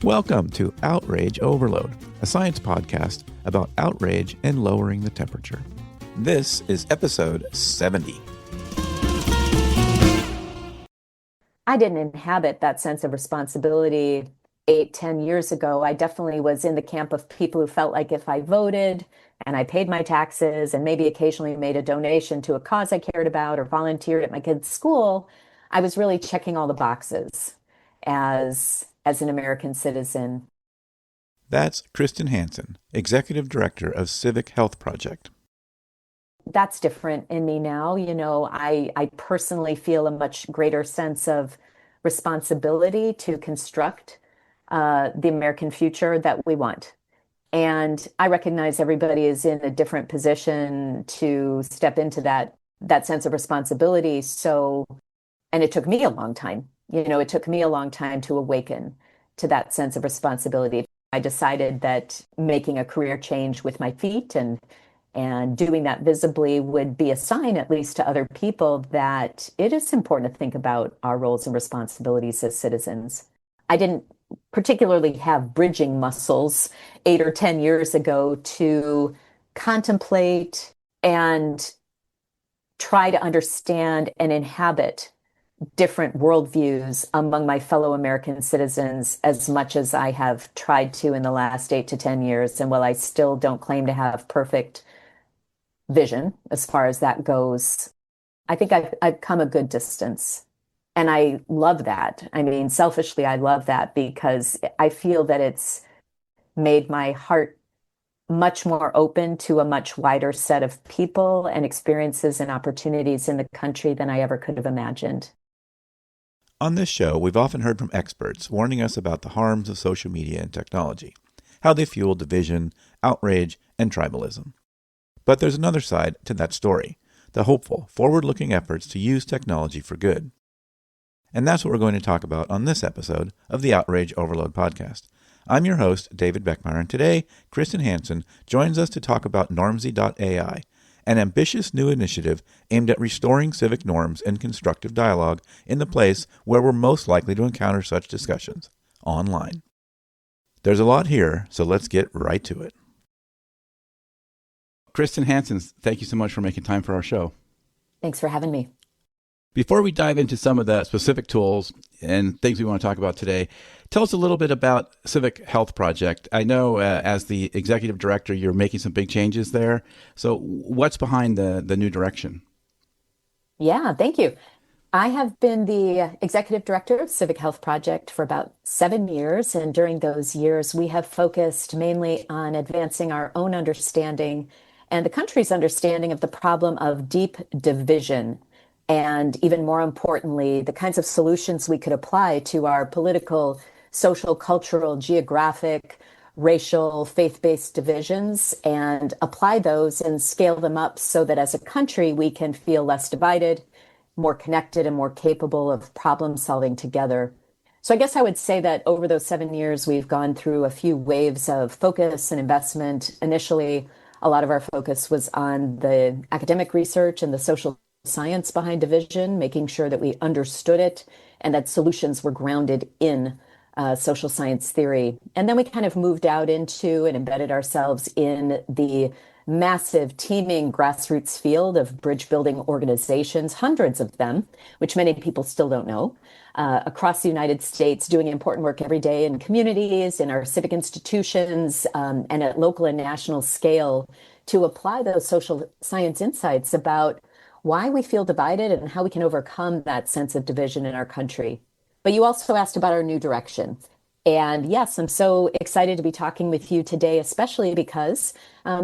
Welcome to Outrage Overload, a science podcast about outrage and lowering the temperature. This is episode 70. I didn't inhabit that sense of responsibility 8, 10 years ago. I definitely was in the camp of people who felt like if I voted and I paid my taxes and maybe occasionally made a donation to a cause I cared about or volunteered at my kids' school, I was really checking all the boxes as an American citizen. That's Kristin Hansen, Executive Director of Civic Health Project. That's different in me now. I personally feel a much greater sense of responsibility to construct the American future that we want. And I recognize everybody is in a different position to step into that sense of responsibility. And it took me a long time. It took me a long time to awaken to that sense of responsibility. I decided that making a career change with my feet and doing that visibly would be a sign, at least to other people, that it is important to think about our roles and responsibilities as citizens. I didn't particularly have bridging muscles 8 or 10 years ago to contemplate and try to understand and inhabit different worldviews among my fellow American citizens as much as I have tried to in the last 8 to 10 years. And while I still don't claim to have perfect vision as far as that goes, I think I've come a good distance. And I love that. I mean, selfishly, I love that because I feel that it's made my heart much more open to a much wider set of people and experiences and opportunities in the country than I ever could have imagined. On this show, we've often heard from experts warning us about the harms of social media and technology, how they fuel division, outrage, and tribalism. But there's another side to that story, the hopeful, forward-looking efforts to use technology for good. And that's what we're going to talk about on this episode of the Outrage Overload podcast. I'm your host, David Beckmeyer, and today, Kristin Hansen joins us to talk about Normsy.ai, an ambitious new initiative aimed at restoring civic norms and constructive dialogue in the place where we're most likely to encounter such discussions, online. There's a lot here, so let's get right to it. Kristin Hansen, thank you so much for making time for our show. Thanks for having me. Before we dive into some of the specific tools and things we want to talk about today, tell us a little bit about Civic Health Project. I know as the executive director, you're making some big changes there. So what's behind the new direction? Yeah, thank you. I have been the executive director of Civic Health Project for about 7 years. And during those years, we have focused mainly on advancing our own understanding and the country's understanding of the problem of deep division. And even more importantly, the kinds of solutions we could apply to our political, social, cultural, geographic, racial, faith-based divisions and apply those and scale them up so that as a country, we can feel less divided, more connected, and more capable of problem solving together. So I guess I would say that over those 7 years, we've gone through a few waves of focus and investment. Initially, a lot of our focus was on the academic research and the social science behind division, making sure that we understood it and that solutions were grounded in social science theory. And then we kind of moved out into and embedded ourselves in the massive teeming grassroots field of bridge building organizations, hundreds of them, which many people still don't know, across the United States, doing important work every day in communities, in our civic institutions, and at local and national scale to apply those social science insights about why we feel divided and how we can overcome that sense of division in our country. But you also asked about our new direction. And yes, I'm so excited to be talking with you today, especially because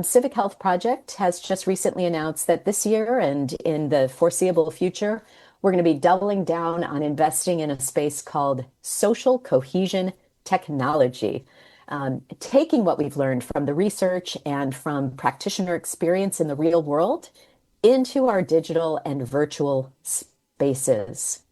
Civic Health Project has just recently announced that this year and in the foreseeable future, we're going to be doubling down on investing in a space called social cohesion technology. Taking what we've learned from the research and from practitioner experience in the real world into our digital and virtual spaces.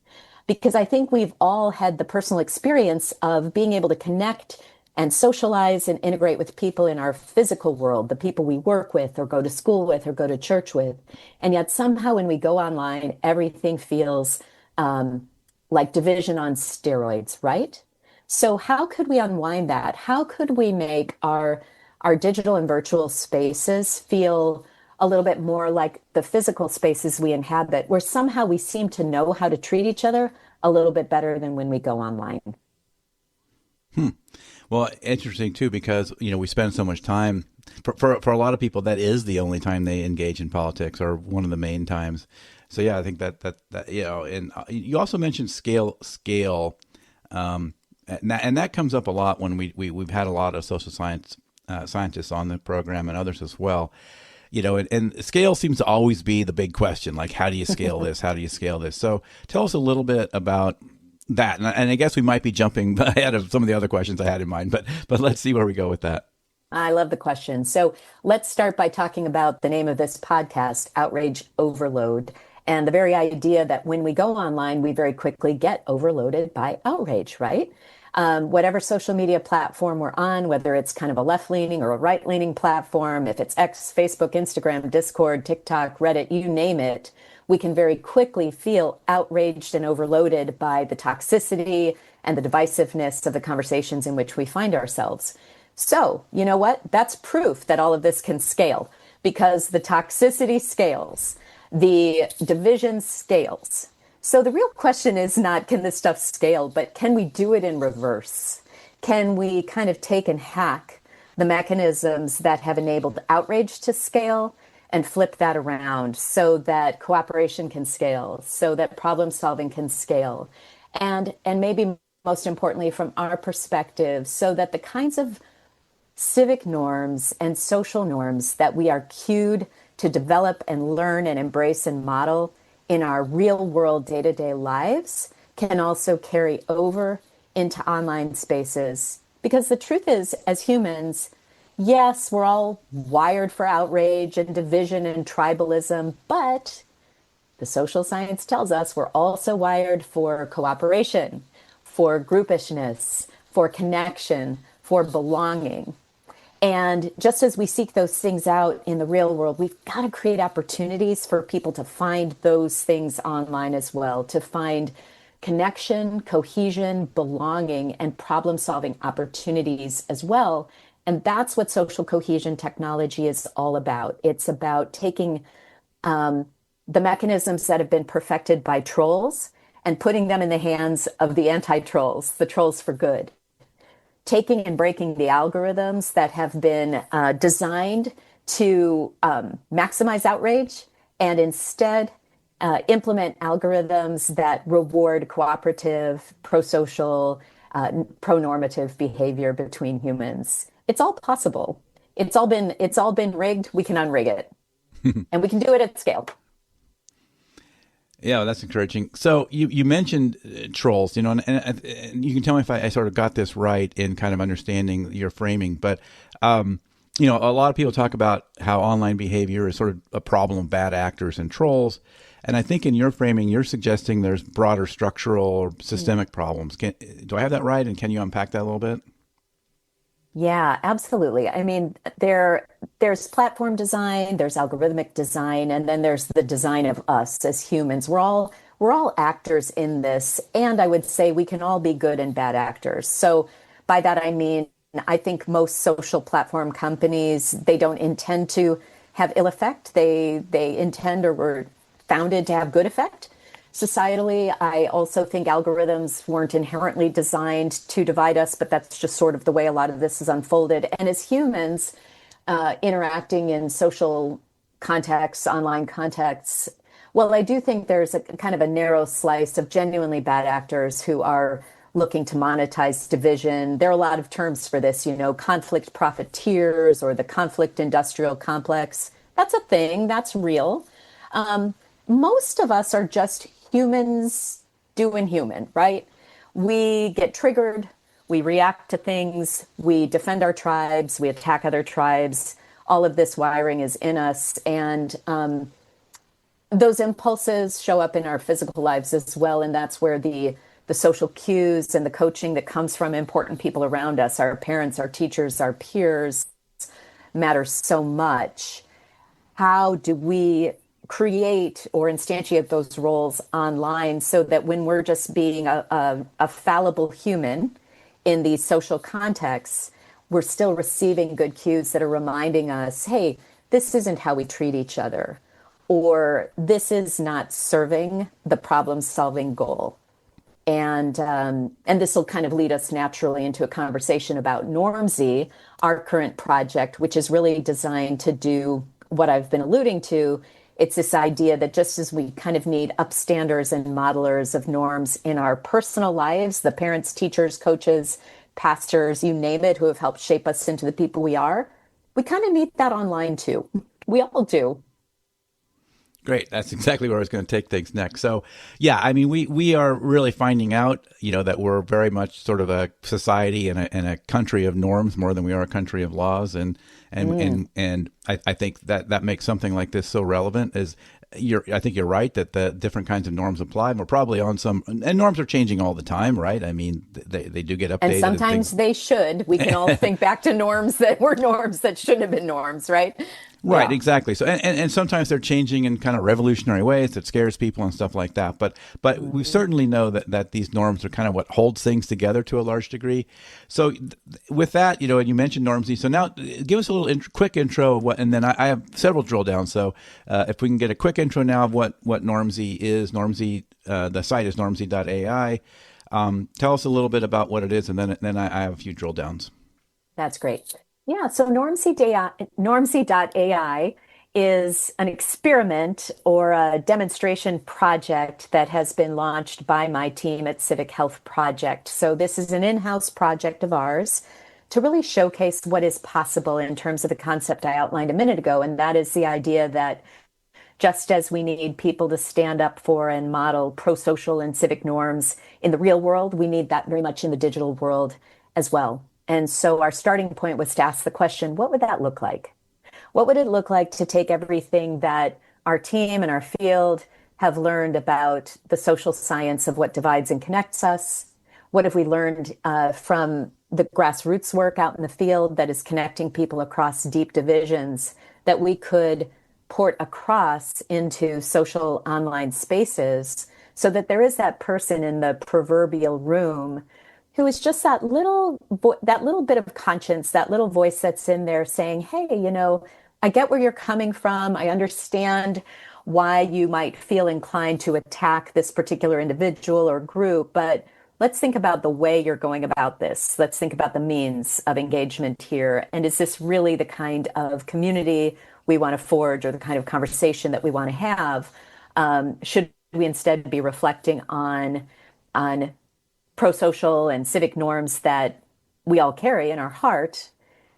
Because I think we've all had the personal experience of being able to connect and socialize and integrate with people in our physical world, the people we work with or go to school with or go to church with. And yet somehow when we go online, everything feels like division on steroids, right? So how could we unwind that? How could we make our digital and virtual spaces feel a little bit more like the physical spaces we inhabit, where somehow we seem to know how to treat each other a little bit better than when we go online? Well, interesting too, because we spend so much time. For a lot of people, that is the only time they engage in politics, or one of the main times. So yeah, I think that and you also mentioned scale, and that comes up a lot when we've had a lot of social science scientists on the program and others as well. And scale seems to always be the big question. Like, how do you scale this? How do you scale this? So tell us a little bit about that. And I guess we might be jumping ahead of some of the other questions I had in mind, but let's see where we go with that. I love the question. So let's start by talking about the name of this podcast, Outrage Overload, and the very idea that when we go online, we very quickly get overloaded by outrage, right? Whatever social media platform we're on, whether it's kind of a left-leaning or a right-leaning platform, if it's X, Facebook, Instagram, Discord, TikTok, Reddit, you name it, we can very quickly feel outraged and overloaded by the toxicity and the divisiveness of the conversations in which we find ourselves. So, you know what? That's proof that all of this can scale, because the toxicity scales, the division scales. So the real question is not, can this stuff scale, but can we do it in reverse? Can we kind of take and hack the mechanisms that have enabled outrage to scale and flip that around so that cooperation can scale, so that problem solving can scale, and maybe most importantly from our perspective, so that the kinds of civic norms and social norms that we are cued to develop and learn and embrace and model in our real world day-to-day lives can also carry over into online spaces. Because the truth is, as humans, yes, we're all wired for outrage and division and tribalism, but the social science tells us we're also wired for cooperation, for groupishness, for connection, for belonging. And just as we seek those things out in the real world, we've got to create opportunities for people to find those things online as well, to find connection, cohesion, belonging, and problem solving opportunities as well. And that's what social cohesion technology is all about. It's about taking the mechanisms that have been perfected by trolls and putting them in the hands of the anti-trolls, the trolls for good, taking and breaking the algorithms that have been designed to maximize outrage and instead implement algorithms that reward cooperative, pro-social, pro-normative behavior between humans. It's all possible. It's all been rigged. We can unrig it, and we can do it at scale. Yeah, that's encouraging. So you mentioned trolls, and you can tell me if I sort of got this right in kind of understanding your framing. But, a lot of people talk about how online behavior is sort of a problem of bad actors and trolls. And I think in your framing, you're suggesting there's broader structural or systemic problems. Do I have that right? And can you unpack that a little bit? Yeah, absolutely. I mean, there's platform design, there's algorithmic design, and then there's the design of us as humans. We're all actors in this, and I would say we can all be good and bad actors. So by that I mean, I think most social platform companies, they don't intend to have ill effect. They intend or were founded to have good effect. Societally, I also think algorithms weren't inherently designed to divide us, but that's just sort of the way a lot of this is unfolded. And as humans interacting in social contexts, online contexts, well, I do think there's a kind of a narrow slice of genuinely bad actors who are looking to monetize division. There are a lot of terms for this, conflict profiteers or the conflict industrial complex. That's a thing, that's real. Most of us are just humans doing human, right? We get triggered, we react to things, we defend our tribes, we attack other tribes. All of this wiring is in us. And those impulses show up in our physical lives as well. And that's where the social cues and the coaching that comes from important people around us, our parents, our teachers, our peers, matters so much. How do we create or instantiate those roles online so that when we're just being a fallible human in these social contexts, we're still receiving good cues that are reminding us, hey, this isn't how we treat each other, or this is not serving the problem solving goal. And this will kind of lead us naturally into a conversation about Normsy, our current project, which is really designed to do what I've been alluding to. It's this idea that just as we kind of need upstanders and modelers of norms in our personal lives, the parents, teachers, coaches, pastors, you name it, who have helped shape us into the people we are, we kind of need that online too. We all do. Great. That's exactly where I was going to take things next. So, yeah, I mean, we are really finding out, that we're very much sort of a society and a country of norms more than we are a country of laws. And I think that makes something like this so relevant. I think you're right that the different kinds of norms apply. We're probably on some, and norms are changing all the time, right? I mean, they do get updated. And sometimes they should. We can all think back to norms that were norms that shouldn't have been norms, right? Right, Yeah. exactly. So, and sometimes they're changing in kind of revolutionary ways that scares people and stuff like that. But we certainly know that these norms are kind of what holds things together to a large degree. So, with that, and you mentioned Normsy. So now, give us a little quick intro of what, and then I have several drill downs. So, if we can get a quick intro now of what Normsy is. Normsy, the site is Normsy.ai. Tell us a little bit about what it is, and then I have a few drill downs. That's great. Yeah, so Normsy.ai is an experiment or a demonstration project that has been launched by my team at Civic Health Project. So this is an in-house project of ours to really showcase what is possible in terms of the concept I outlined a minute ago, and that is the idea that just as we need people to stand up for and model pro-social and civic norms in the real world, we need that very much in the digital world as well. And so our starting point was to ask the question, what would that look like? What would it look like to take everything that our team and our field have learned about the social science of what divides and connects us? What have we learned from the grassroots work out in the field that is connecting people across deep divisions that we could port across into social online spaces so that there is that person in the proverbial room who is just that little bit of conscience, that little voice that's in there saying, hey, I get where you're coming from. I understand why you might feel inclined to attack this particular individual or group, but let's think about the way you're going about this. Let's think about the means of engagement here. And is this really the kind of community we want to forge or the kind of conversation that we want to have? Should we instead be reflecting on pro-social and civic norms that we all carry in our heart,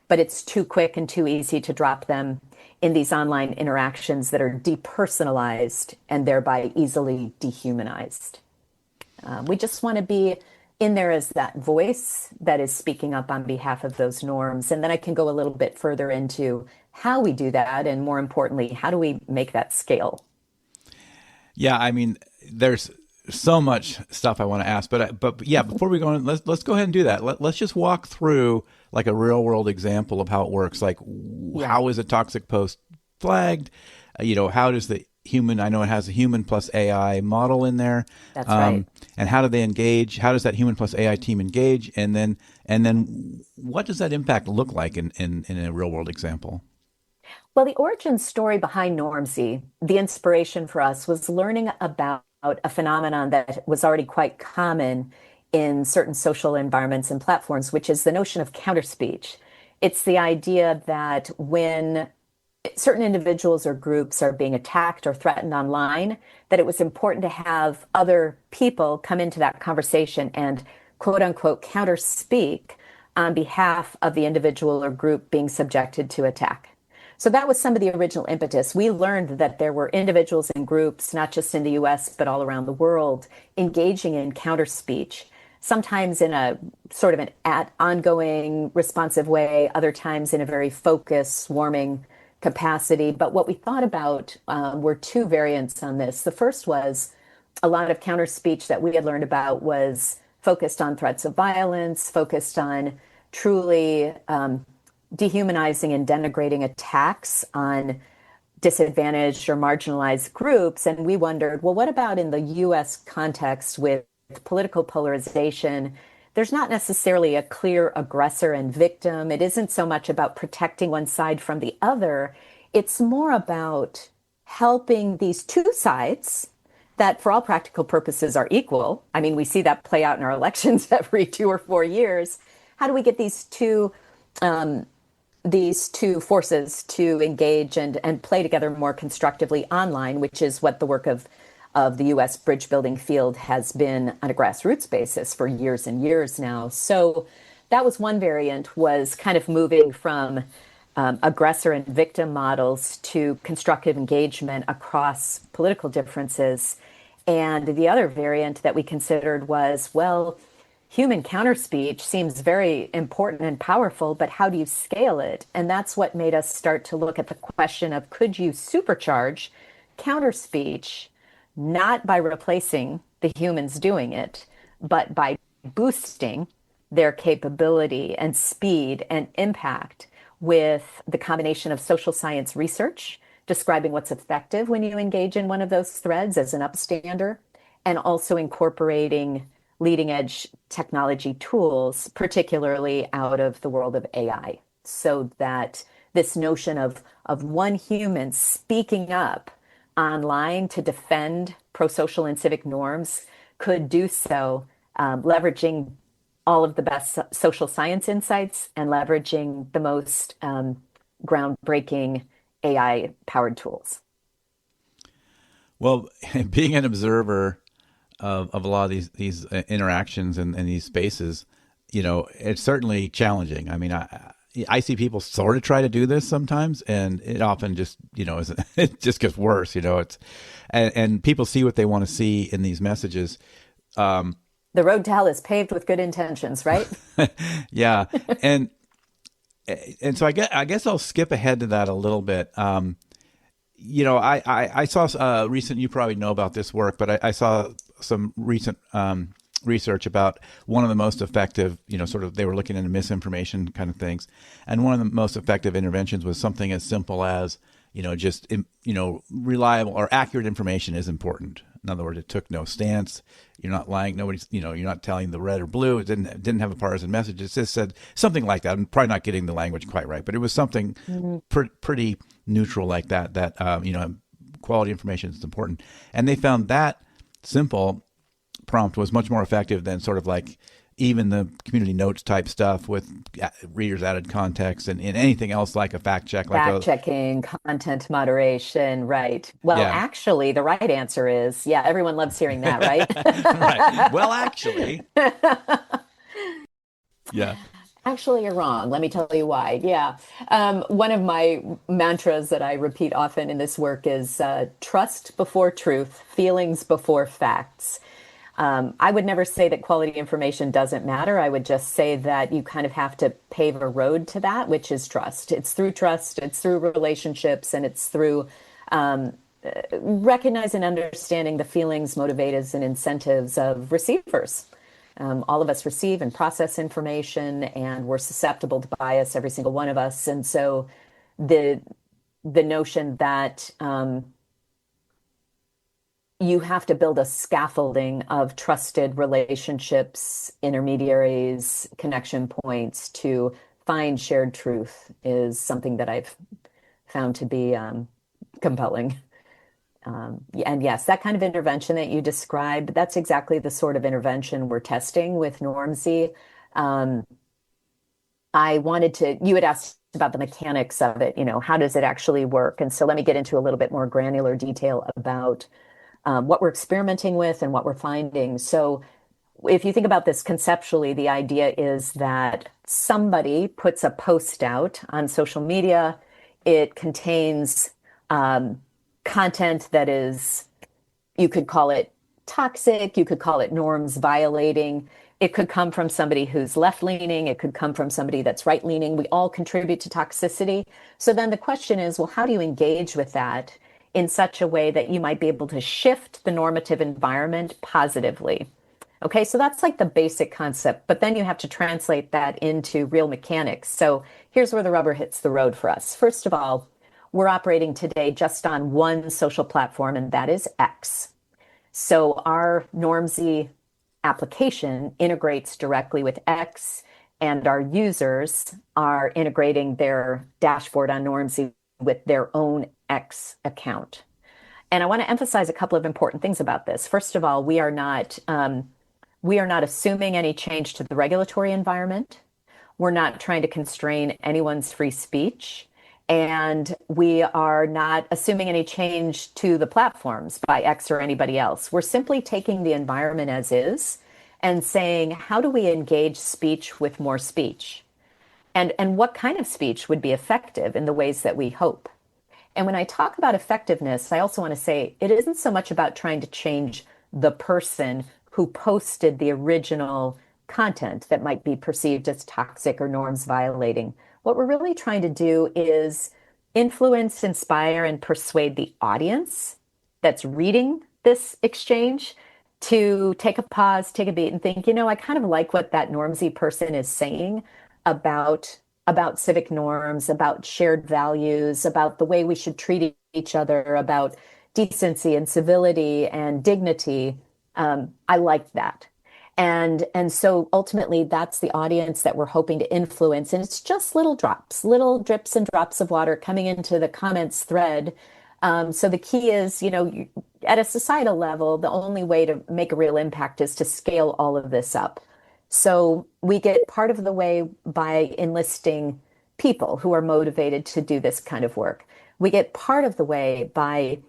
but it's too quick and too easy to drop them in these online interactions that are depersonalized and thereby easily dehumanized. We just want to be in there as that voice that is speaking up on behalf of those norms. And then I can go a little bit further into how we do that, and more importantly, how do we make that scale? Yeah, I mean, there's so much stuff I want to ask, but yeah, before we go on, let's go ahead and do that. Let's just walk through like a real world example of how it works. Like, how is a toxic post flagged? How does the human? I know it has a human plus AI model in there. That's right. And how do they engage? How does that human plus AI team engage? And then what does that impact look like in a real world example? Well, the origin story behind Normsy, the inspiration for us was learning about a phenomenon that was already quite common in certain social environments and platforms, which is the notion of counterspeech. It's the idea that when certain individuals or groups are being attacked or threatened online, that it was important to have other people come into that conversation and quote unquote counterspeak on behalf of the individual or group being subjected to attack. So that was some of the original impetus. We learned that there were individuals and groups, not just in the US, but all around the world, engaging in counter speech, sometimes in a sort of an ongoing, responsive way, other times in a very focused, swarming capacity. But what we thought about were two variants on this. The first was a lot of counter speech that we had learned about was focused on threats of violence, focused on truly dehumanizing and denigrating attacks on disadvantaged or marginalized groups. And we wondered, well, what about in the US context with political polarization there's not necessarily a clear aggressor and victim. It isn't so much about protecting one side from the other. It's more about helping these two sides that, for all practical purposes, are equal. I mean, we see that play out in our elections every 2 or 4 years. How do we get these two forces to engage and play together more constructively online, which is what the work of the US bridge building field has been on a grassroots basis for years and years now. So that was one variant, was kind of moving from aggressor and victim models to constructive engagement across political differences. And the other variant that we considered was, well, human counterspeech seems very important and powerful, but how do you scale it? And that's what made us start to look at the question of, could you supercharge counterspeech, not by replacing the humans doing it, but by boosting their capability and speed and impact with the combination of social science research, describing what's effective when you engage in one of those threads as an upstander, and also incorporating leading edge technology tools, particularly out of the world of AI, so that this notion of one human speaking up online to defend pro-social and civic norms could do so, leveraging all of the best social science insights and leveraging the most groundbreaking AI-powered tools. Well, being an observer of a lot of these interactions and these spaces, it's certainly challenging. I mean, I see people sort of try to do this sometimes, and it often just it just gets worse. It's and people see what they want to see in these messages. The road to hell is paved with good intentions, right? Yeah, and so I guess I'll skip ahead to that a little bit. I saw a recent, you probably know about this work, but I saw some recent research about one of the most effective, sort of, they were looking into misinformation kind of things. And one of the most effective interventions was something as simple as, reliable or accurate information is important. In other words, it took no stance. You're not lying. Nobody's, you're not telling the red or blue. It didn't have a partisan message. It just said something like that. I'm probably not getting the language quite right, but it was something pretty neutral like that, quality information is important. And they found that simple prompt was much more effective than sort of like even the community notes type stuff with readers added context and anything else like a fact check. Fact checking, content moderation, right. Well, Yeah. Actually, the right answer is, yeah, everyone loves hearing that, right? Right. Well, actually. Yeah. Actually, you're wrong. Let me tell you why. Yeah. One of my mantras that I repeat often in this work is trust before truth, feelings before facts. I would never say that quality information doesn't matter. I would just say that you kind of have to pave a road to that, which is trust. It's through trust, it's through relationships, and it's through recognizing and understanding the feelings, motivators, and incentives of receivers. All of us receive and process information, and we're susceptible to bias, every single one of us. And so the notion that you have to build a scaffolding of trusted relationships, intermediaries, connection points to find shared truth is something that I've found to be compelling. And yes, that kind of intervention that you described, that's exactly the sort of intervention we're testing with Normsy. You had asked about the mechanics of it, how does it actually work? And so let me get into a little bit more granular detail about what we're experimenting with and what we're finding. So if you think about this conceptually, the idea is that somebody puts a post out on social media. It contains content that is, you could call it toxic, you could call it norms violating. It could come from somebody who's left-leaning. It could come from somebody that's right-leaning. We all contribute to toxicity. So then the question is, well, how do you engage with that in such a way that you might be able to shift the normative environment positively? Okay, so that's like the basic concept, but then you have to translate that into real mechanics. So here's where the rubber hits the road for us. First of all, we're operating today just on one social platform, and that is X. So our Normsy application integrates directly with X, and our users are integrating their dashboard on Normsy with their own X account. And I want to emphasize a couple of important things about this. First of all, we are not assuming any change to the regulatory environment. We're not trying to constrain anyone's free speech. And we are not assuming any change to the platforms by X or anybody else. We're simply taking the environment as is and saying, how do we engage speech with more speech? And what kind of speech would be effective in the ways that we hope? And when I talk about effectiveness, I also want to say it isn't so much about trying to change the person who posted the original content that might be perceived as toxic or norms violating. What we're really trying to do is influence, inspire, and persuade the audience that's reading this exchange to take a pause, take a beat, and think, I kind of like what that Normsy person is saying about civic norms, about shared values, about the way we should treat each other, about decency and civility and dignity. I like that. And so ultimately that's the audience that we're hoping to influence. And it's just little drops, little drips and drops of water coming into the comments thread. So the key is, at a societal level, the only way to make a real impact is to scale all of this up. So we get part of the way by enlisting people who are motivated to do this kind of work. We get part of the way by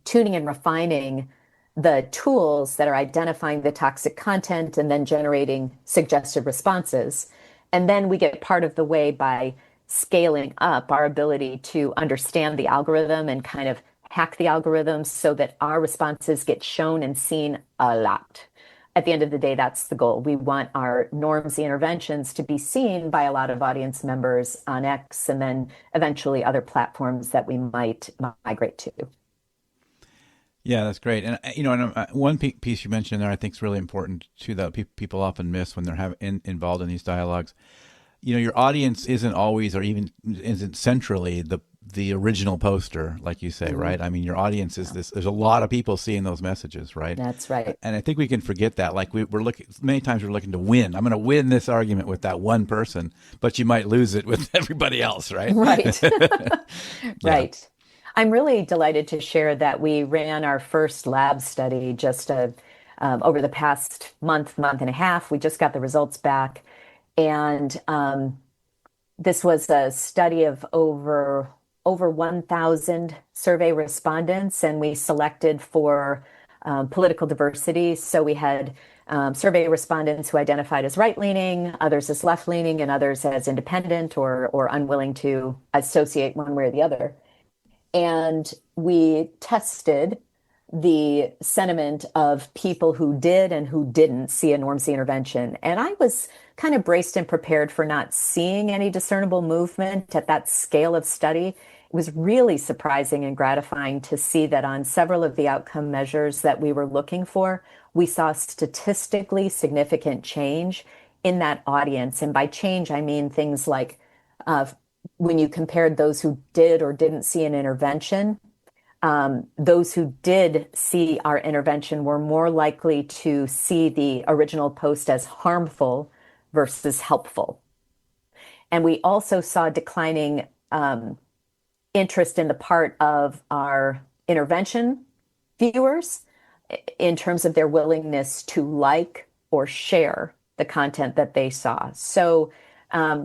tuning and refining the tools that are identifying the toxic content and then generating suggested responses. And then we get part of the way by scaling up our ability to understand the algorithm and kind of hack the algorithm so that our responses get shown and seen a lot. At the end of the day, that's the goal. We want our Normsy interventions to be seen by a lot of audience members on X and then eventually other platforms that we might migrate to. Yeah, that's great. And one piece you mentioned there I think is really important too that people often miss when they're involved in these dialogues. Your audience isn't always or even isn't centrally the original poster, like you say, right? I mean, your audience is this. There's a lot of people seeing those messages, right? That's right. And I think we can forget that. Like we're looking many times, we're looking to win. I'm going to win this argument with that one person, but you might lose it with everybody else, right? Right. Right. Yeah. I'm really delighted to share that we ran our first lab study just over the past month and a half. We just got the results back. And this was a study of over 1,000 survey respondents, and we selected for political diversity. So we had survey respondents who identified as right-leaning, others as left-leaning, and others as independent or unwilling to associate one way or the other. And we tested the sentiment of people who did and who didn't see a Normsy intervention. And I was kind of braced and prepared for not seeing any discernible movement at that scale of study. It was really surprising and gratifying to see that on several of the outcome measures that we were looking for, we saw statistically significant change in that audience. And by change, I mean things like when you compared those who did or didn't see an intervention, those who did see our intervention were more likely to see the original post as harmful versus helpful. And we also saw declining interest in the part of our intervention viewers in terms of their willingness to like or share the content that they saw. So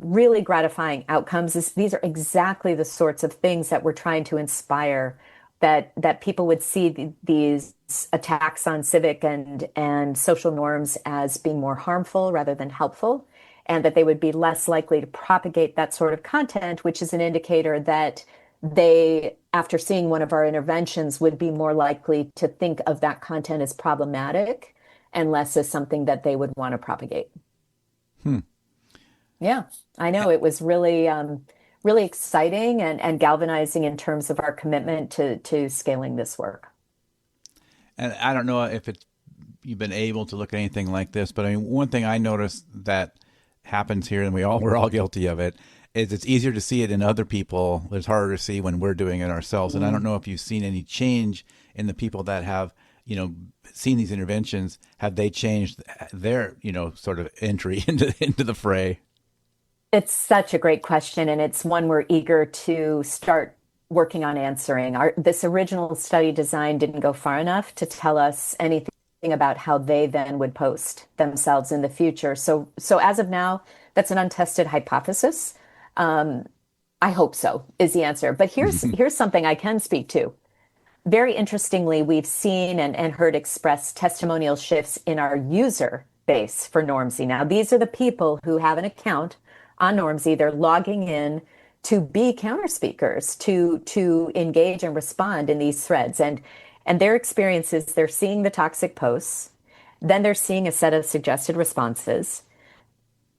really gratifying outcomes. These are exactly the sorts of things that we're trying to inspire, that people would see these attacks on civic and social norms as being more harmful rather than helpful, and that they would be less likely to propagate that sort of content, which is an indicator that they, after seeing one of our interventions, would be more likely to think of that content as problematic and less as something that they would want to propagate. Yeah, I know. It was really, really exciting and galvanizing in terms of our commitment to scaling this work. And I don't know if you've been able to look at anything like this, but I mean, one thing I noticed that happens here, and we're all guilty of it, is it's easier to see it in other people. It's harder to see when we're doing it ourselves. And I don't know if you've seen any change in the people that have seen these interventions, have they changed their, sort of entry into the fray? It's such a great question, and it's one we're eager to start working on answering. This original study design didn't go far enough to tell us anything about how they then would post themselves in the future. So as of now, that's an untested hypothesis. Um, I hope so, is the answer. But here's something I can speak to. Very interestingly, we've seen and heard expressed testimonial shifts in our user base for Normsy. Now, these are the people who have an account on Normsy. They're logging in to be counter speakers, to engage and respond in these threads. And their experiences, they're seeing the toxic posts, then they're seeing a set of suggested responses.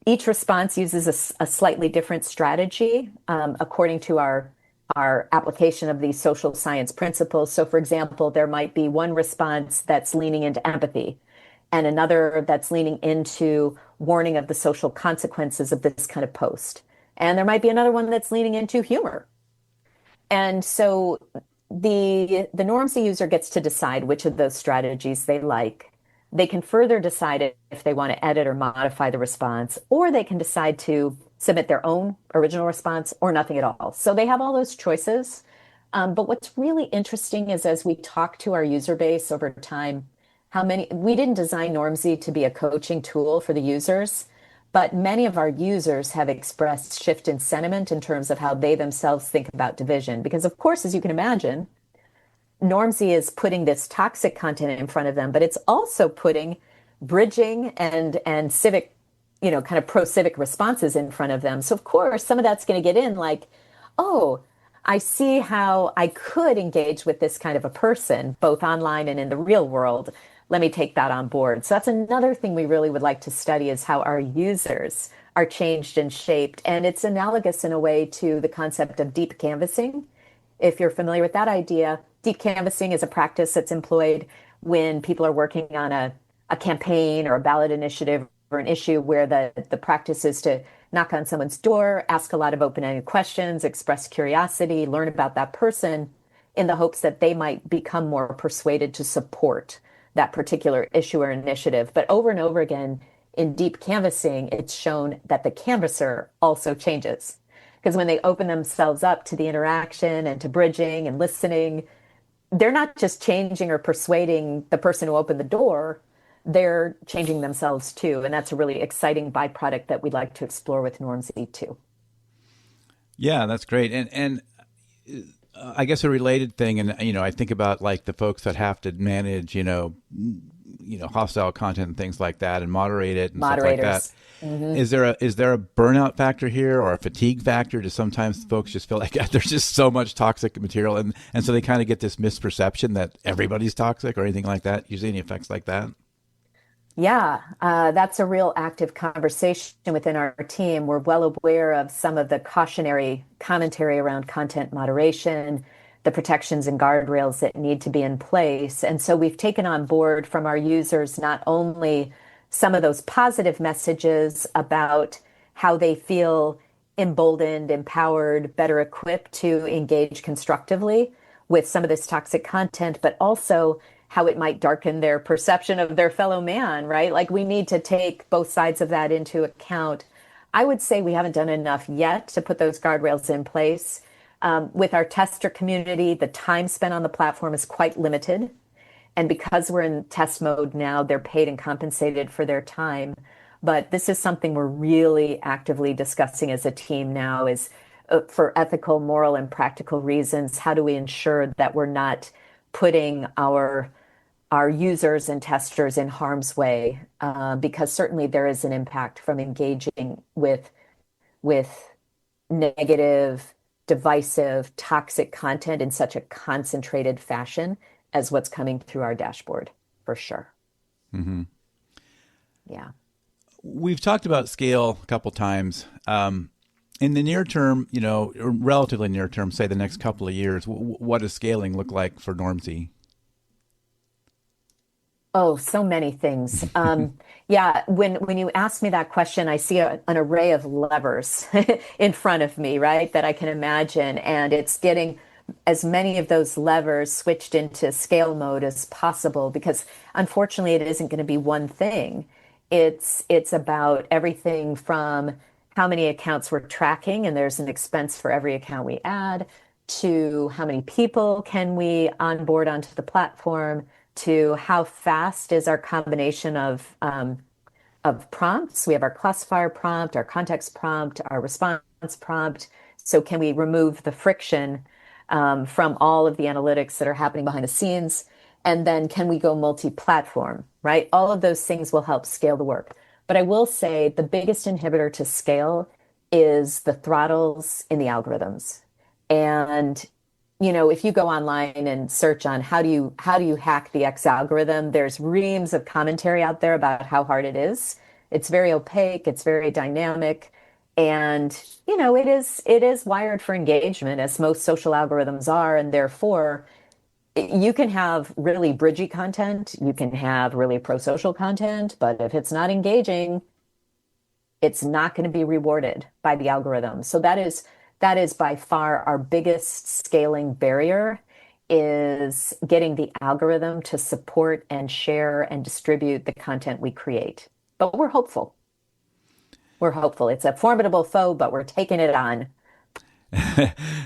Each response uses a slightly different strategy according to our application of these social science principles. So, for example, there might be one response that's leaning into empathy and another that's leaning into warning of the social consequences of this kind of post. And there might be another one that's leaning into humor. And so the Normsy user gets to decide which of those strategies they like. They can further decide if they want to edit or modify the response, or they can decide to submit their own original response or nothing at all. So they have all those choices. But what's really interesting is as we talk to our user base over time, we didn't design Normsy to be a coaching tool for the users, but many of our users have expressed shift in sentiment in terms of how they themselves think about division. Because of course, as you can imagine, Normsy is putting this toxic content in front of them, but it's also putting bridging and civic, kind of pro-civic responses in front of them. So of course, some of that's going to get in like, oh, I see how I could engage with this kind of a person, both online and in the real world. Let me take that on board. So that's another thing we really would like to study is how our users are changed and shaped. And it's analogous in a way to the concept of deep canvassing. If you're familiar with that idea, deep canvassing is a practice that's employed when people are working on a campaign or a ballot initiative or an issue where the practice is to knock on someone's door, ask a lot of open-ended questions, express curiosity, learn about that person in the hopes that they might become more persuaded to support that particular issue or initiative. But over and over again, in deep canvassing, it's shown that the canvasser also changes. Because when they open themselves up to the interaction and to bridging and listening, they're not just changing or persuading the person who opened the door, they're changing themselves too. And that's a really exciting byproduct that we'd like to explore with Normsy too. Yeah, that's great. And I guess a related thing, and I think about like the folks that have to manage, hostile content and things like that, and moderate it and Moderators. stuff like that. Is there a burnout factor here or a fatigue factor? Do sometimes folks just feel like there's just so much toxic material, and so they kind of get this misperception that everybody's toxic or anything like that? You see any effects like that? Yeah, that's a real active conversation within our team. We're well aware of some of the cautionary commentary around content moderation, the protections and guardrails that need to be in place. And so we've taken on board from our users not only some of those positive messages about how they feel emboldened, empowered, better equipped to engage constructively with some of this toxic content, but also how it might darken their perception of their fellow man, right? Like we need to take both sides of that into account. I would say we haven't done enough yet to put those guardrails in place. With our tester community, the time spent on the platform is quite limited. And because we're in test mode now, they're paid and compensated for their time. But this is something we're really actively discussing as a team now is for ethical, moral, and practical reasons, how do we ensure that we're not putting our users and testers in harm's way, because certainly there is an impact from engaging with negative, divisive, toxic content in such a concentrated fashion as what's coming through our dashboard, for sure. Mm-hmm. Yeah. We've talked about scale a couple times. In the near term, or relatively near term, say the next couple of years, what does scaling look like for Normsy? Oh, so many things. Yeah, when you ask me that question, I see an array of levers in front of me, right, that I can imagine. And it's getting as many of those levers switched into scale mode as possible, because unfortunately it isn't going to be one thing. It's about everything from how many accounts we're tracking, and there's an expense for every account we add, to how many people can we onboard onto the platform, to how fast is our combination of prompts. We have our classifier prompt, our context prompt, our response prompt. So can we remove the friction from all of the analytics that are happening behind the scenes? And then can we go multi-platform, right? All of those things will help scale the work. But I will say the biggest inhibitor to scale is the throttles in the algorithms. And if you go online and search on how do you hack the X algorithm, there's reams of commentary out there about how hard it is. It's very opaque, it's very dynamic, and it is wired for engagement, as most social algorithms are, and therefore you can have really bridgy content, you can have really pro-social content, but if it's not engaging, it's not going to be rewarded by the algorithm. So that is by far our biggest scaling barrier, is getting the algorithm to support and share and distribute the content we create. But we're hopeful. We're hopeful. It's a formidable foe, but we're taking it on.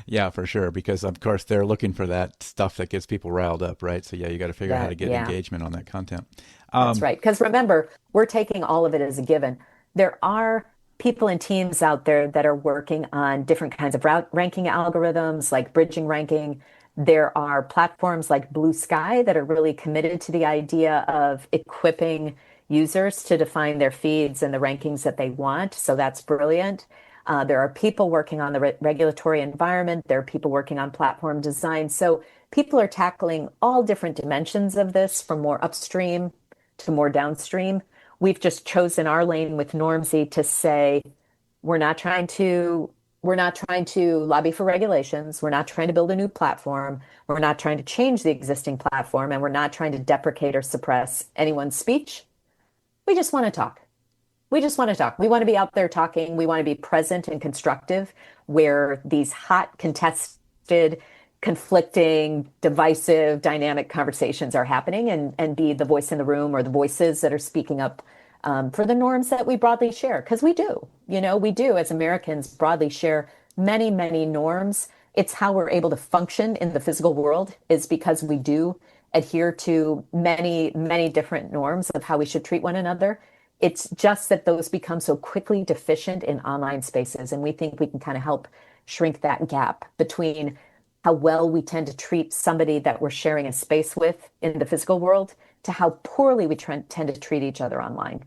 Yeah, for sure. Because of course they're looking for that stuff that gets people riled up, right? So yeah, you got to figure out how to get Yeah. engagement on that content. That's Um, right. Because remember, we're taking all of it as a given. There are people and teams out there that are working on different kinds of ranking algorithms, like bridging ranking. There are platforms like Blue Sky that are really committed to the idea of equipping users to define their feeds and the rankings that they want. So that's brilliant. There are people working on the regulatory environment. There are people working on platform design. So people are tackling all different dimensions of this, from more upstream to more downstream. We've just chosen our lane with Normsy to say we're not trying to we're not trying to lobby for regulations. We're not trying to build a new platform. We're not trying to change the existing platform, and we're not trying to deprecate or suppress anyone's speech. We just want to talk. We just want to talk. We want to be out there talking. We want to be present and constructive where these hot, contested, conflicting, divisive, dynamic conversations are happening, and be the voice in the room, or the voices that are speaking up for the norms that we broadly share. Because we do, we do as Americans broadly share many, many norms. It's how we're able to function in the physical world, is because we do adhere to many, many different norms of how we should treat one another. It's just that those become so quickly deficient in online spaces. And we think we can kind of help shrink that gap between how well we tend to treat somebody that we're sharing a space with in the physical world, to how poorly we tend to treat each other online.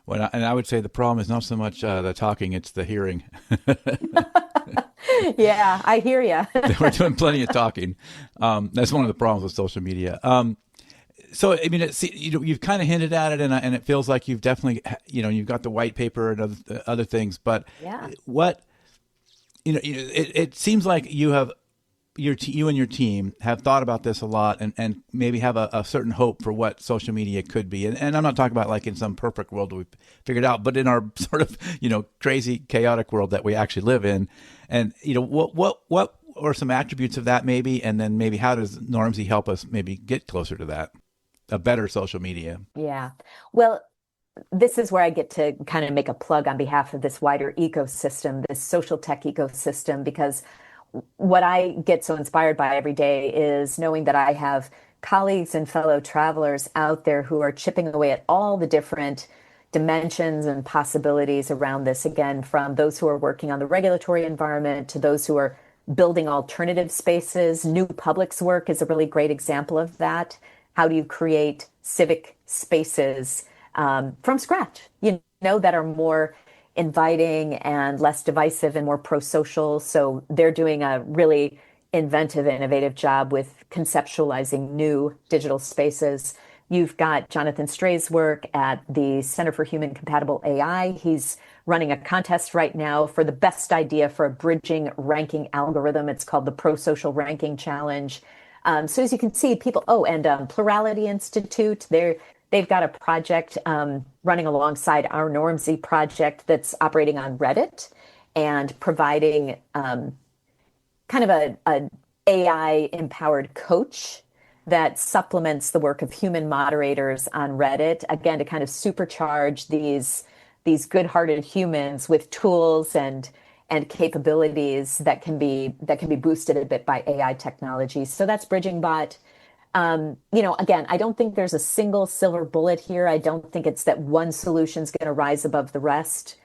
well, and I would say the problem is not so much the talking; it's the hearing. Yeah, I hear you. We're doing plenty of talking. That's one of the problems with social media. So I mean, you've kind of hinted at it, and it feels like you've definitely, you've got the white paper and other things. But Yeah. what it seems like you and your team have thought about this a lot, and maybe have a certain hope for what social media could be. And I'm not talking about like in some perfect world we've figured out, but in our sort of crazy chaotic world that we actually live in. And what are some attributes of that, maybe, and then maybe how does Normsy help us maybe get closer to that, a better social media? Yeah. Well, this is where I get to kind of make a plug on behalf of this wider ecosystem, this social tech ecosystem, because what I get so inspired by every day is knowing that I have colleagues and fellow travelers out there who are chipping away at all the different dimensions and possibilities around this. Again, from those who are working on the regulatory environment to those who are building alternative spaces. New Public's work is a really great example of that. How do you create civic spaces from scratch, that are more inviting and less divisive and more pro-social? So they're doing a really inventive, innovative job with conceptualizing new digital spaces. You've got Jonathan Stray's work at the Center for Human Compatible AI. He's running a contest right now for the best idea for a bridging ranking algorithm. It's called the Pro-Social Ranking Challenge. So as you can see, people, and Plurality Institute, they've got a project running alongside our Normsy project that's operating on Reddit and providing kind of a AI empowered coach that supplements the work of human moderators on Reddit, again, to kind of supercharge these good-hearted humans with tools and capabilities that can be boosted a bit by AI technology. So that's Bridging Bot. Again, I don't think there's a single silver bullet here. I don't think it's that one solution's going to rise above the rest.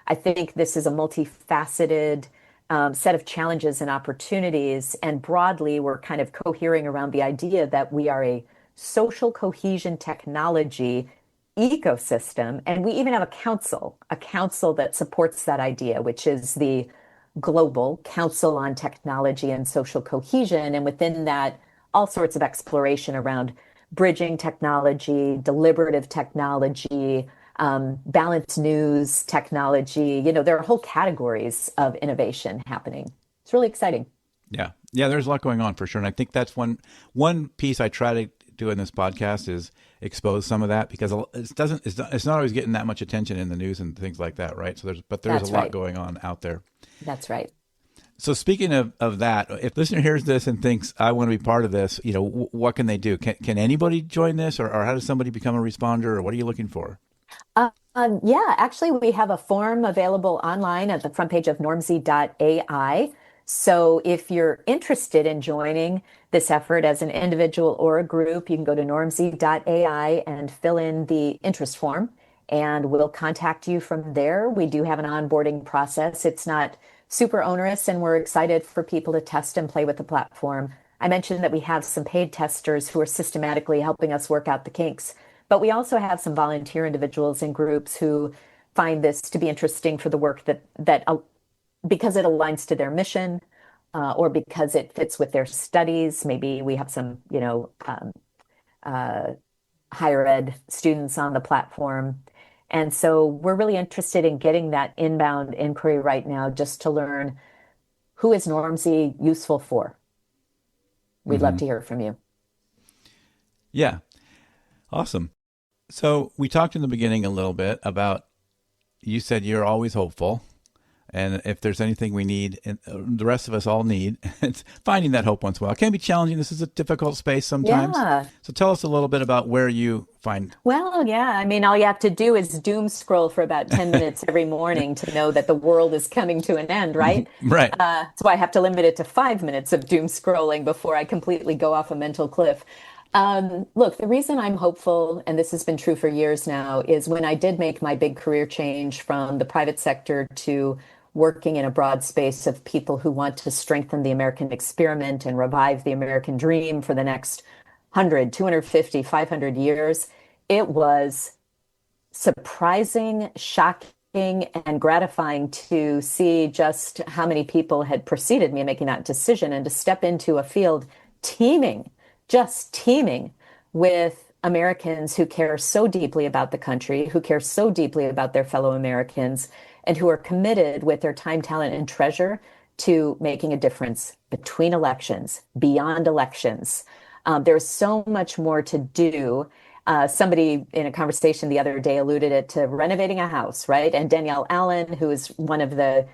I think this is a multifaceted set of challenges and opportunities. And broadly, we're kind of cohering around the idea that we are a social cohesion technology ecosystem. And we even have a council that supports that idea, which is the Global Council on Technology and Social Cohesion. And within that, all sorts of exploration around bridging technology, deliberative technology, balanced news technology. There are whole categories of innovation happening. It's really exciting. Yeah. Yeah, there's a lot going on for sure. And I think that's one piece I try to do in this podcast is expose some of that, because it's not always getting that much attention in the news and things like that, right? So there's a lot going on out there. That's right. So speaking of that, if listener hears this and thinks I want to be part of this, what can they do? Can anybody join this, or how does somebody become a responder, or what are you looking for? Yeah, actually, we have a form available online at the front page of Normsy.ai. So if you're interested in joining this effort as an individual or a group, you can go to Normsy.ai and fill in the interest form, and we'll contact you from there. We do have an onboarding process. It's not super onerous, and we're excited for people to test and play with the platform. I mentioned that we have some paid testers who are systematically helping us work out the kinks, but we also have some volunteer individuals and groups who find this to be interesting for the work that because it aligns to their mission, or because it fits with their studies. Maybe we have some, higher ed students on the platform. And so we're really interested in getting that inbound inquiry right now, just to learn, who is Normsy useful for? We'd love to hear from you. Yeah. Awesome. So we talked in the beginning a little bit about, you said you're always hopeful. And if there's anything we need, and the rest of us all need, it's finding that hope once in a while. It can be challenging. This is a difficult space sometimes. Yeah. So tell us a little bit about where you find. Well, yeah. I mean, all you have to do is doom scroll for about 10 minutes every morning to know that the world is coming to an end, right? Right. That's why I have to limit it to 5 minutes of doom scrolling before I completely go off a mental cliff. Look, the reason I'm hopeful, and this has been true for years now, is when I did make my big career change from the private sector to working in a broad space of people who want to strengthen the American experiment and revive the American dream for the next 100, 250, 500 years. It was surprising, shocking, and gratifying to see just how many people had preceded me in making that decision, and to step into a field just teeming with Americans who care so deeply about the country, who care so deeply about their fellow Americans, and who are committed with their time, talent, and treasure to making a difference between elections, beyond elections. There's so much more to do. Somebody in a conversation the other day alluded it to renovating a house, right? And Danielle Allen, who is I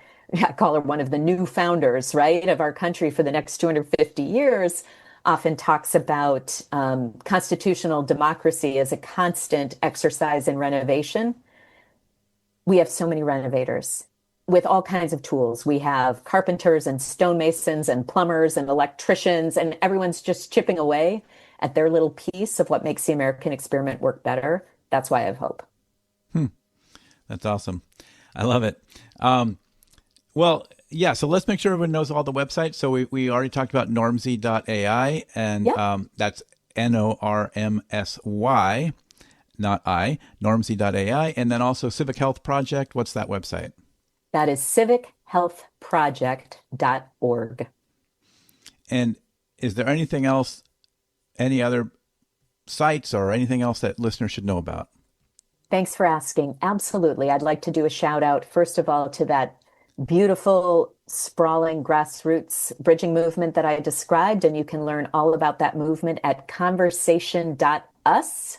call her one of the new founders, right, of our country for the next 250 years, often talks about constitutional democracy as a constant exercise in renovation. We have so many renovators with all kinds of tools. We have carpenters and stonemasons and plumbers and electricians, and everyone's just chipping away at their little piece of what makes the American experiment work better. That's why I have hope. That's awesome. I love it. Well, yeah, so let's make sure everyone knows all the websites. So we already talked about Normsy.ai, and that's Normsy, not I, Normsy.ai. And then also Civic Health Project. What's that website? That is civichealthproject.org. And is there anything else, any other sites or anything else that listeners should know about? Thanks for asking. Absolutely. I'd like to do a shout out, first of all, to that beautiful, sprawling grassroots bridging movement that I described. And you can learn all about that movement at conversation.us.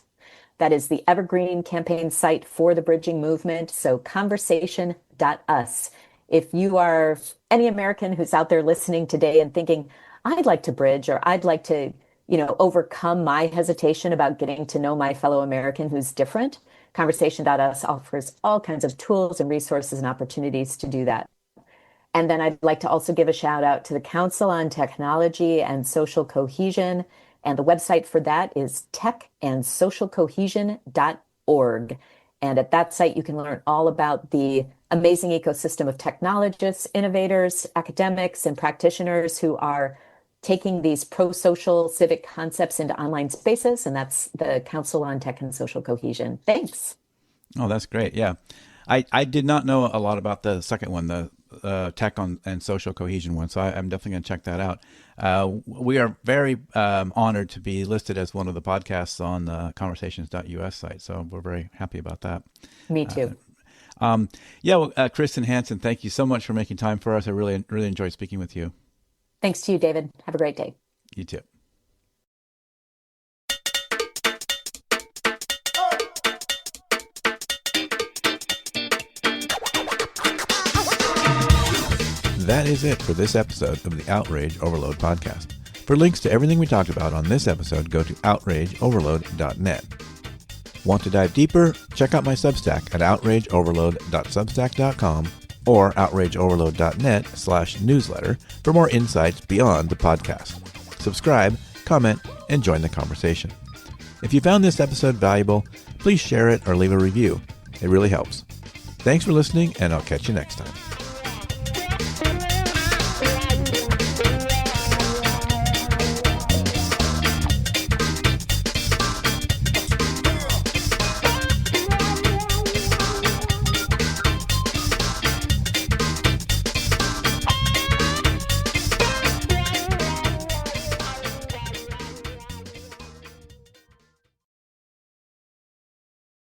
That is the evergreen campaign site for the bridging movement. So conversation.us. if you are any American who's out there listening today and thinking, I'd like to bridge or I'd like to, overcome my hesitation about getting to know my fellow American who's different, Conversation.us offers all kinds of tools and resources and opportunities to do that. And then I'd like to also give a shout out to the Council on Technology and Social Cohesion. And the website for that is techandsocialcohesion.org. And at that site, you can learn all about the amazing ecosystem of technologists, innovators, academics, and practitioners who are taking these pro-social civic concepts into online spaces. And that's the Council on Tech and Social Cohesion. Thanks. Oh, that's great. Yeah. I did not know a lot about the second one, the tech and social cohesion one. So I'm definitely going to check that out. We are very honored to be listed as one of the podcasts on the conversations.us site. So we're very happy about that. Me too. Kristin Hansen, thank you so much for making time for us. I really enjoyed speaking with you. Thanks to you, David. Have a great day. You too. That is it for this episode of the Outrage Overload podcast. For links to everything we talked about on this episode, go to outrageoverload.net. Want to dive deeper? Check out my Substack at outrageoverload.substack.com or outrageoverload.net/newsletter for more insights beyond the podcast. Subscribe, comment, and join the conversation. If you found this episode valuable, please share it or leave a review. It really helps. Thanks for listening, and I'll catch you next time.